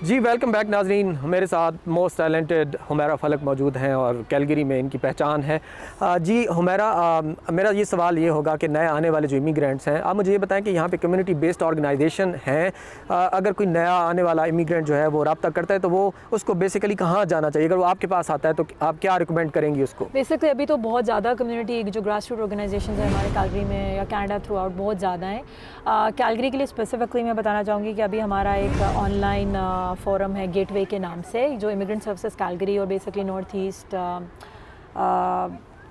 जी welcome back नाजरीन। मेरे साथ मोस्ट टैलेंटेड हुमैरा फ़लक मौजूद हैं और कैलगरी में इनकी पहचान है। जी हुमैरा, मेरा ये सवाल ये होगा कि नए आने वाले जो इमिग्रेंट्स हैं, आप मुझे ये बताएं कि यहाँ पे कम्युनिटी बेस्ड ऑर्गेनाइजेशन हैं। अगर कोई नया आने वाला इमिग्रेंट जो है वो रब्ता करता है तो वो उसको बेसिकली कहाँ जाना चाहिए? अगर वो आपके पास आता है तो आप क्या रिकमेंड करेंगी उसको? बेसिकली अभी तो बहुत ज़्यादा कम्युनिटी जो ग्रास रूट ऑर्गेनाइजेशन है हमारे कैलगरी में या कनाडा थ्रू आउट बहुत ज़्यादा हैं। कैलगरी के लिए स्पेसिफिकली मैं बताना चाहूँगी कि अभी हमारा एक ऑनलाइन फोरम है गेटवे के नाम से, जो इमिग्रेंट सर्विसेज कैलगरी और बेसिकली नॉर्थ ईस्ट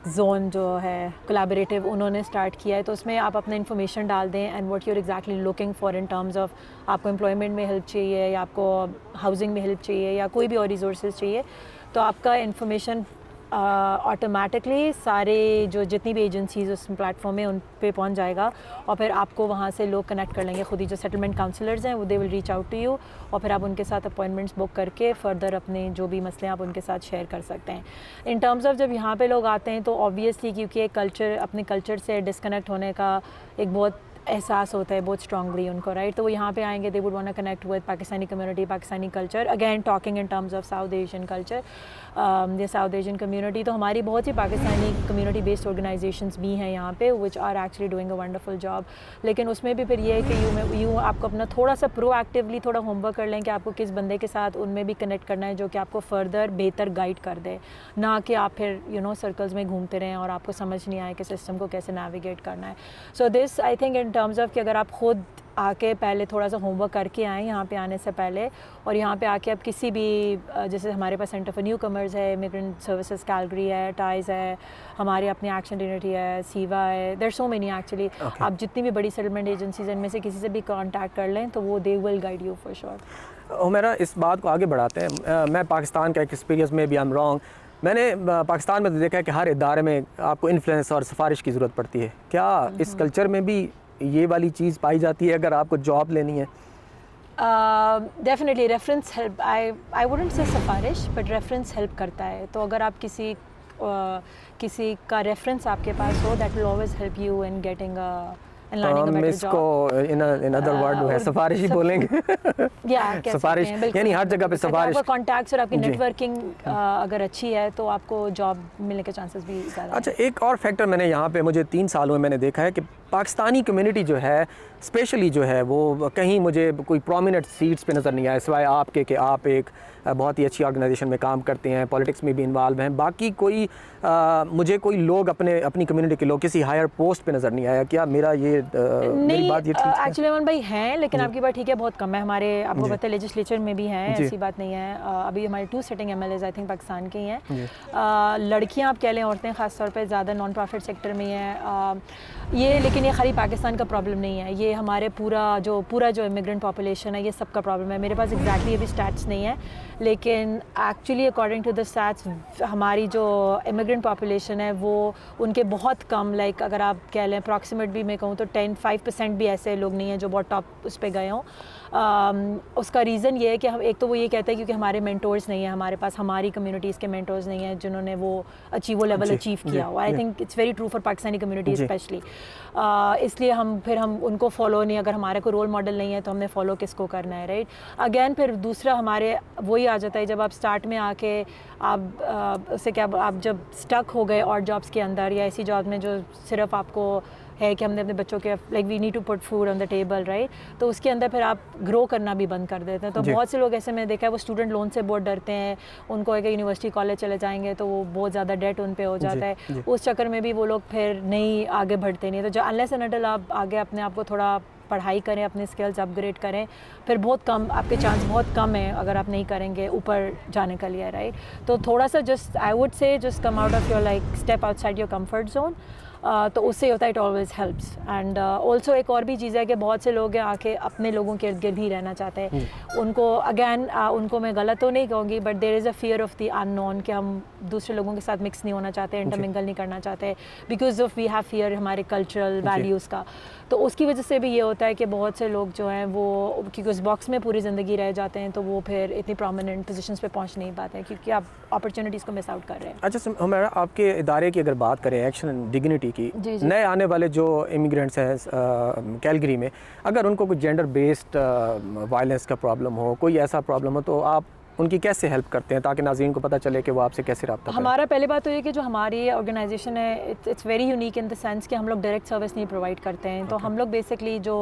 जोन जो है कोलैबोरेटिव उन्होंने स्टार्ट किया है। तो उसमें आप अपना इन्फॉर्मेशन डाल दें and what you are exactly looking for in terms of आपको एम्प्लॉयमेंट में हेल्प चाहिए या आपको हाउसिंग में हेल्प चाहिए या कोई भी और रिसोर्सेज चाहिए, तो आपका इन्फॉर्मेशन ऑटोमेटिकली सारे जो जितनी भी एजेंसीज उस प्लेटफॉर्म में उन पे पहुंच जाएगा और फिर आपको वहाँ से लोग कनेक्ट कर लेंगे। खुद ही जो सेटलमेंट काउंसलर्स हैं वो they will reach out to you और फिर आप उनके साथ अपॉइंटमेंट्स बुक करके फर्दर अपने जो भी मसले आप उनके साथ शेयर कर सकते हैं। इन टर्म्स ऑफ जब यहाँ पे लोग आते हैं तो ऑब्वियसली क्योंकि एक कल्चर अपने कल्चर से डिस्कनेक्ट होने का एक बहुत एहसास होता है बहुत स्ट्रांगली उनको, राइट। तो वो यहाँ पे आएंगे, they would want to connect with Pakistani community, Pakistani culture, again talking in terms of south Asian culture या साउथ एशियन कम्युनिटी। तो हमारी बहुत ही पाकिस्तानी कम्युनिटी बेस्ड ऑर्गेनाइजेशंस भी हैं यहाँ पे which are actually doing a wonderful job. लेकिन उसमें भी फिर ये है कि यूँ आपको अपना थोड़ा सा प्रोएक्टिवली थोड़ा होमवर्क कर लें कि आपको किस बंदे के साथ उनमें भी कनेक्ट करना है जो कि आपको फर्दर बेहतर गाइड कर दे, ना कि आप फिर सर्कल्स में घूमते रहें और आपको समझ नहीं आए कि सिस्टम को कैसे नेविगेट करना है। So this I think in terms of कि अगर आप खुद आके पहले थोड़ा सा होमवर्क करके आएँ यहाँ पे आने से पहले, और यहाँ पे आके आप किसी भी जैसे हमारे पास सेंटर फॉर न्यू कमर्स है, इमिग्रेंट सर्विसेज कैलगरी है, टाइज है, हमारी अपनी एक्शन यूनिटी है, सीवा है, देयर सो मेनी एक्चुअली। आप जितनी भी बड़ी सेटलमेंट एजेंसीज इनमें से किसी से भी कांटेक्ट कर लें तो वो they will guide you for sure. मेरा इस बात को आगे बढ़ाते हैं। मैं पाकिस्तान का एक एक्सपीरियंस में भी आई एम रॉन्ग। मैंने पाकिस्तान में तो देखा है कि हर इदारे में आपको इन्फ्लुएंस और सिफारिश की ज़रूरत पड़ती है। क्या इस कल्चर में भी ये वाली चीज़ पाई जाती है अगर आपको जॉब लेनी है? Definitely reference help, I wouldn't say सिफारिश बट रेफरेंस हेल्प करता है। तो अगर आप किसी का रेफरेंस आपके पास हो, that will always help you in getting इसको इन अदर वर्ड है सिफारिश ही बोलेंगे। सिफारिश यानी हर जगह पे सिफारिश, कॉन्टैक्ट्स और आपकी नेटवर्किंग अगर अच्छी है तो आपको जॉब मिलने के चांसेस भी ज़्यादा। अच्छा, एक और फैक्टर मैंने यहाँ पे मुझे 3 सालों में मैंने देखा है कि पाकिस्तानी कम्युनिटी जो है स्पेशली जो है वो कहीं मुझे कोई प्रोमिनेंट सीट्स पे नज़र नहीं आया सिवाय आपके कि आप एक बहुत ही अच्छी ऑर्गेनाइजेशन में काम करते हैं, पॉलिटिक्स में भी इन्वॉल्व हैं। बाकी कोई मुझे कोई लोग अपनी कम्युनिटी के लोग किसी हायर पोस्ट पे नज़र नहीं आया। क्या मेरा ये मेरी बात ये ठीक है? एक्चुअली अमन भाई हैं, लेकिन आपकी बात ठीक है, बहुत कम है। हमारे आपको पता है लेजिस्लेचर में भी हैं, ऐसी बात नहीं है। अभी हमारे 2 sitting MLAs I think Pakistan के ही हैं। लड़कियाँ आप कह लें, औरतें ख़ासतौर पर ज़्यादा नॉन प्रॉफिट सेक्टर में हैं ये। लेकिन ये खाली पाकिस्तान का प्रॉब्लम नहीं है, ये हमारे पूरा जो इमिग्रेंट पॉपुलेशन है ये सबका प्रॉब्लम है। मेरे पास एग्जैक्टली अभी स्टैट्स नहीं है, लेकिन actually according to the stats हमारी जो इमिग्रेंट पॉपुलेशन है वो उनके बहुत कम, लाइक अगर आप कह लें अप्रॉक्सीमेट भी मैं कहूँ तो 5% भी ऐसे लोग नहीं हैं जो बहुत टॉप उस पर गए हों। उसका रीज़न ये है कि हम एक तो वो ये कहते हैं क्योंकि हमारे मेंटोर्स नहीं है हमारे पास, हमारी कम्युनिटीज़ के मेंटोर्स नहीं हैं जिन्होंने वो लेवल अचीव किया हो। I think it's very true for Pakistani community specially. इसलिए हम उनको फॉलो नहीं, अगर हमारे को रोल मॉडल नहीं है तो हमने फॉलो किसको करना है, राइट। अगेन फिर दूसरा हमारे वही आ जाता है जब आप स्टार्ट में आके आप उससे क्या आप जब स्टक हो गए और जॉब्स के अंदर या ऐसी जॉब में जो सिर्फ आपको है कि हमने अपने बच्चों के like we need to put food on the table, right. तो उसके अंदर फिर आप ग्रो करना भी बंद कर देते हैं। तो बहुत से लोग ऐसे मैंने देखा है वो स्टूडेंट लोन से बहुत डरते हैं, उनको अगर यूनिवर्सिटी कॉलेज चले जाएंगे तो वो बहुत ज़्यादा डेट उन पे हो जाता है। उस चक्कर में भी वो लोग फिर नहीं आगे बढ़ते नहीं। तो जो अनलेस एंड अनटिल आप आगे अपने आप को थोड़ा पढ़ाई करें, अपने स्किल्स अपग्रेड करें, फिर बहुत कम आपके चांस बहुत कम है अगर आप नहीं करेंगे ऊपर जाने का लिए, राइट। तो थोड़ा सा just I would say just come out of your like step outside your comfort zone. तो उससे होता है it always helps. And also एक और भी चीज़ है कि बहुत से लोग आके अपने लोगों के इर्द गिर्द ही रहना चाहते हैं। उनको अगैन उनको मैं गलत तो नहीं कहूँगी but there is a fear of the unknown कि हम दूसरे लोगों के साथ मिक्स नहीं होना चाहते, इंटरमिंगल नहीं करना चाहते because of we have fear हमारे कल्चरल वैल्यूज़ का। तो उसकी वजह से भी ये होता है कि बहुत से लोग जो हैं वो क्योंकि उस बॉक्स में पूरी ज़िंदगी रह जाते हैं तो वो फिर इतनी प्रोमिनेंट पोजीशंस पे पहुंच नहीं पाते हैं क्योंकि आप अपॉर्चुनिटीज़ को मिस आउट कर रहे हैं। अच्छा हमारा आपके इदारे की अगर बात करें एक्शन एंड डिग्निटी, की, जी, जी। नए आने वाले जो इमिग्रेंट्स हैं कैलगरी में, अगर उनको कोई जेंडर बेस्ड वायलेंस का प्रॉब्लम हो, कोई ऐसा प्रॉब्लम हो, तो आप उनकी कैसे हेल्प करते हैं ताकि नाज़रीन को पता चले कि वो आपसे कैसे रब्ता करें? हमारा पहले बात तो ये कि जो हमारी ऑर्गेनाइजेशन है it's very unique in the sense कि हम लोग डायरेक्ट सर्विस नहीं प्रोवाइड करते हैं। तो हम लोग बेसिकली जो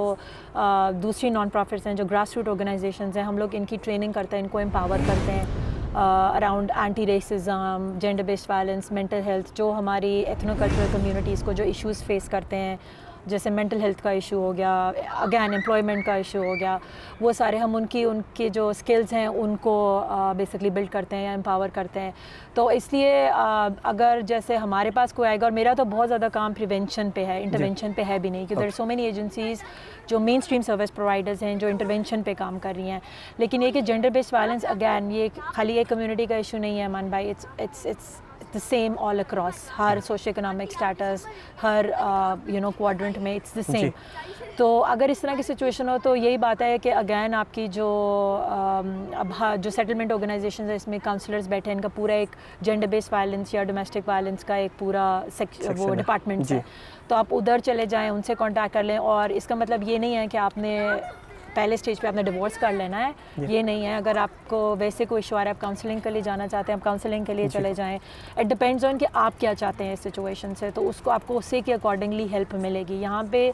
दूसरी नॉन प्रॉफिट्स हैं, जो ग्रास रूट ऑर्गेनाइजेशंस हैं, हम लोग इनकी ट्रेनिंग करते हैं, इनको एम्पावर करते हैं around anti racism, gender based violence, mental health, जो हमारी एथनो कल्चरल कम्युनिटीज़ को जो इश्यूज़ फेस करते हैं, जैसे मेंटल हेल्थ का इशू हो गया, अगेन एम्प्लॉयमेंट का इशू हो गया, वो सारे हम उनके जो स्किल्स हैं उनको बेसिकली बिल्ड करते हैं या एम्पावर करते हैं। तो इसलिए अगर जैसे हमारे पास कोई आएगा, और मेरा तो बहुत ज़्यादा काम प्रिवेंशन पे है, इंटरवेंशन पे है भी नहीं, क्योंकि there are so many agencies जो मेन स्ट्रीम सर्विस प्रोवाइडर्स हैं जो इंटरवेंशन पे काम कर रही हैं। लेकिन ये कि जेंडर बेस्ड वायलेंस अगैन ये खाली एक कम्युनिटी का इशू नहीं है अमान भाई, it's the same all across, her socio economic status, her quadrant में इट्स द सेम। तो अगर इस तरह की सिचुएशन हो तो यही बात है कि अगैन आपकी जो जो सेटलमेंट ऑर्गेनाइजेशन है, इसमें काउंसलर्स बैठे हैं, इनका पूरा एक जेंडर बेस्ड वायलेंस या डोमेस्टिक वायलेंस का एक पूरा वो डिपार्टमेंट है। तो आप उधर चले जाएं, उनसे कांटेक्ट कर लें। और इसका मतलब ये नहीं है कि आपने पहले स्टेज पे आपने डिवोर्स कर लेना है, ये नहीं है। अगर आपको वैसे कोई इशू आ रहा है, आप काउंसलिंग के लिए जाना चाहते हैं, आप काउंसलिंग के लिए चले जाएं। इट डिपेंड्स ऑन कि आप क्या चाहते हैं इस सिचुएशन से, तो उसको आपको उसी के अकॉर्डिंगली हेल्प मिलेगी। यहाँ पे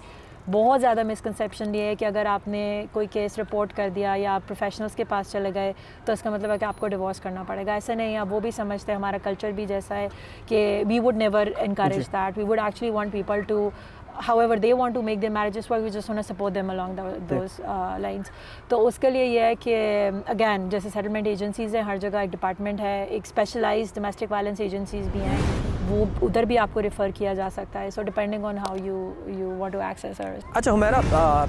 बहुत ज़्यादा मिसकंसेप्शन ये है कि अगर आपने कोई केस रिपोर्ट कर दिया या आप प्रोफेशनल्स के पास चले गए तो इसका मतलब है कि आपको डिवोर्स करना पड़ेगा। ऐसा नहीं है, वो भी समझते हैं, हमारा कल्चर भी जैसा है कि we would never encourage that, we would actually want people to however they want to make their marriages work, we just want to support them along those lines. तो उसके लिए ये है कि अगैन जैसे सेटलमेंट एजेंसीज़ हैं, हर जगह एक डिपार्टमेंट है, एक स्पेशलाइज्ड डोमेस्टिक वायलेंस एजेंसीज़ भी हैं, वो उधर भी आपको रेफ़र किया जा सकता है। So depending on how you want to access her. अच्छा हुमैरा,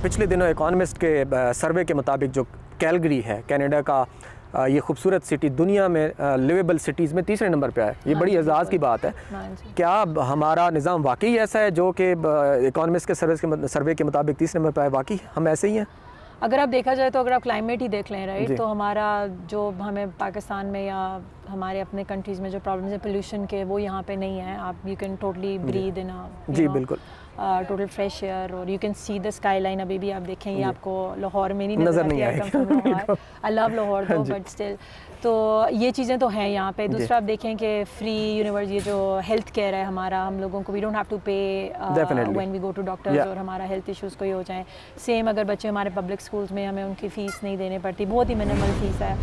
पिछले दिनों इकोनॉमिस्ट के सर्वे के मुताबिक जो कैलगरी है, कनाडा का ये खूबसूरत सिटी, दुनिया में लिवेबल सिटीज़ में तीसरे नंबर पे है। ये बड़ी एजाज़ की बात है। क्या हमारा निज़ाम वाकई ऐसा है जो कि इकोनॉमिस्ट के सर्वे के मुताबिक तीसरे नंबर पे है? वाकई हम ऐसे ही हैं? अगर आप देखा जाए तो अगर आप क्लाइमेट ही देख लें, राइट, तो हमारा जो हमें पाकिस्तान में या हमारे अपने कंट्रीज़ में जो प्रॉब्लम्स है पोल्यूशन के, वो यहाँ पे नहीं है। आप you can totally breathe in जी बिल्कुल टोटल फ्रेश एयर, और you can see the skyline. अभी भी आप देखें, ये आपको लाहौर में नहीं नज़र नहीं आएगी। आई लव लाहौर दो, बट स्टिल तो ये चीज़ें तो हैं यहाँ पे। दूसरा आप देखें कि फ्री यूनिवर्स, ये जो हेल्थ केयर है हमारा, हम लोगों को we don't have to pay when we go to doctors और हमारा हेल्थ इश्यूज़ कोई हो जाए। सेम अगर बच्चे हमारे पब्लिक स्कूल्स में, हमें उनकी फ़ीस नहीं देनी पड़ती, बहुत ही मिनिमल फ़ीस है,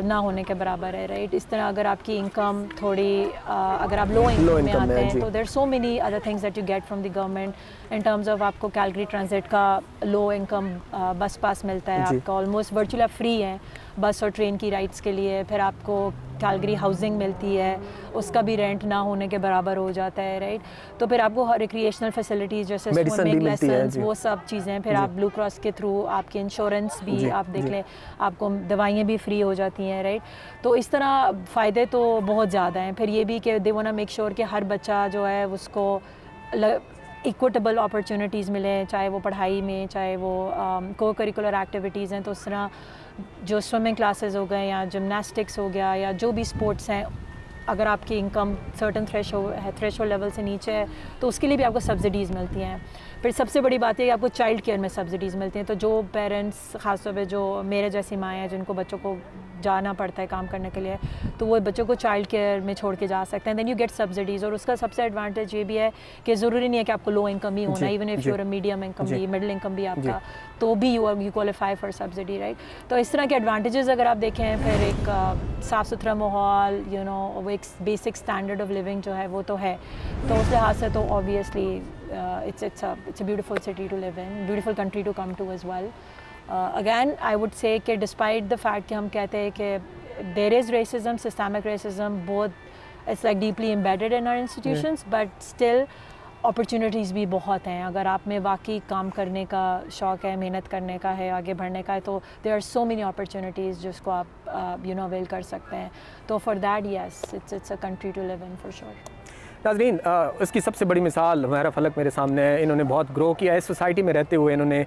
ना होने के बराबर है, राइट। इस तरह अगर आपकी इनकम थोड़ी अगर आप लो इनकम में आते हैं तो there so many other things that you get from the government in terms of आपको कैलगरी ट्रांजिट का लो इनकम बस पास मिलता है, आपका ऑलमोस्ट वर्चुअली फ्री है बस और ट्रेन की राइड्स के लिए। फिर आपको कैलगरी हाउसिंग मिलती है, उसका भी रेंट ना होने के बराबर हो जाता है, राइट। तो फिर आपको रिक्रिएशनल फैसिलिटीज़ जैसे स्विमिंग लेसन्स, वो सब चीज़ें, फिर आप ब्लू क्रॉस के थ्रू आपकी इंश्योरेंस भी आप देख लें, आपको दवाइयाँ भी फ्री हो जाती हैं, राइट। तो इस तरह फ़ायदे तो बहुत ज़्यादा हैं। फिर ये भी कि they want to make sure कि हर बच्चा जो है उसको इक्विटेबल अपॉर्चुनिटीज़ मिले, चाहे वो पढ़ाई में, चाहे वो को करिकुलर एक्टिविटीज़ हैं। तो उस तरह जो स्विमिंग क्लासेस हो गए या जिमनास्टिक्स हो गया या जो भी स्पोर्ट्स हैं, अगर आपकी इनकम सर्टन थ्रेशोल्ड लेवल से नीचे है तो उसके लिए भी आपको सब्सिडीज़ मिलती हैं। फिर सबसे बड़ी बात है कि आपको चाइल्ड केयर में सब्सिडीज़ मिलती हैं। तो जो पेरेंट्स, ख़ासतौर पे जो मेरे जैसी माएँ हैं जिनको बच्चों को जाना पड़ता है काम करने के लिए, तो वो बच्चों को चाइल्ड केयर में छोड़ के जा सकते हैं, देन यू गेट सब्सिडीज़। और उसका सबसे एडवांटेज ये भी है कि ज़रूरी नहीं है कि आपको लो इनकम ही होना, even if you're a medium income भी, मिडिल इनकम भी आपका, तो भी you qualify for subsidy, right. तो इस तरह के एडवांटेजेस अगर आप देखें, फिर एक साफ़ सुथरा माहौल, वो एक बेसिक स्टैंडर्ड ऑफ लिविंग जो है वो तो है। तो उस लिहाज से तो obviously it's a beautiful city to live in, beautiful country to come to as well. Again, I would say कि despite the fact कि हम कहते हैं कि there is racism, systemic racism, both it's like deeply embedded in our institutions, but still opportunities भी बहुत हैं। अगर आप में वाकई काम करने का शौक़ है, मेहनत करने का है, आगे बढ़ने का है, तो there are so many opportunities जिसको आप avail कर सकते हैं। तो for that, yes, it's a country to live in for sure. नाज़रीन, इसकी सबसे बड़ी मिसाल हुमैरा फलक मेरे सामने है। इन्होंने बहुत ग्रो किया है इस सोसाइटी में रहते हुए। इन्होंने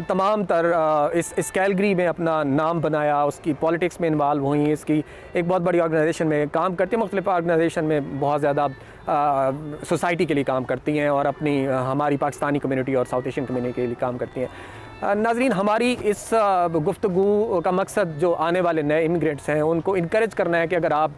तमाम तर इस कैलगरी में अपना नाम बनाया, उसकी पॉलिटिक्स में इन्वॉल्व हुई, इसकी एक बहुत बड़ी ऑर्गेनाइजेशन में काम करती है, मुख्तलिफ ऑर्गेनाइजेशन में बहुत ज़्यादा सोसाइटी के लिए काम करती हैं और अपनी हमारी पाकिस्तानी कम्युनिटी और साउथ एशियन कम्युनिटी के लिए काम करती हैं। नाज़रीन, हमारी इस गुफ्तगू का मकसद जो आने वाले नए इमिग्रेंट्स हैं उनको इनकरेज करना है कि अगर आप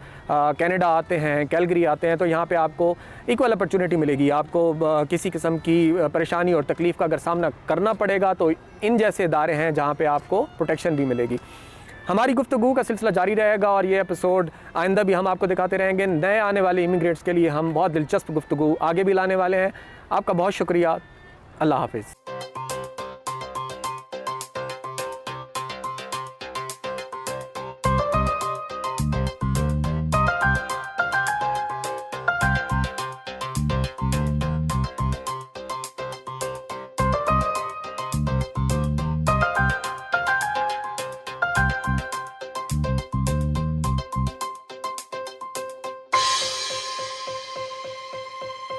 कनाडा आते हैं, कैलगरी आते हैं, तो यहाँ पे आपको इक्वल अपॉर्चुनिटी मिलेगी। आपको किसी किस्म की परेशानी और तकलीफ़ का अगर सामना करना पड़ेगा तो इन जैसे इदारे हैं जहाँ पे आपको प्रोटेक्शन भी मिलेगी। हमारी गुफ्तगू का सिलसिला जारी रहेगा और ये एपिसोड आइंदा भी हम आपको दिखाते रहेंगे। नए आने वाले इमिग्रेंट्स के लिए हम बहुत दिलचस्प गुफ्तगू आगे भी लाने वाले हैं। आपका बहुत शुक्रिया। अल्लाह हाफ़िज़।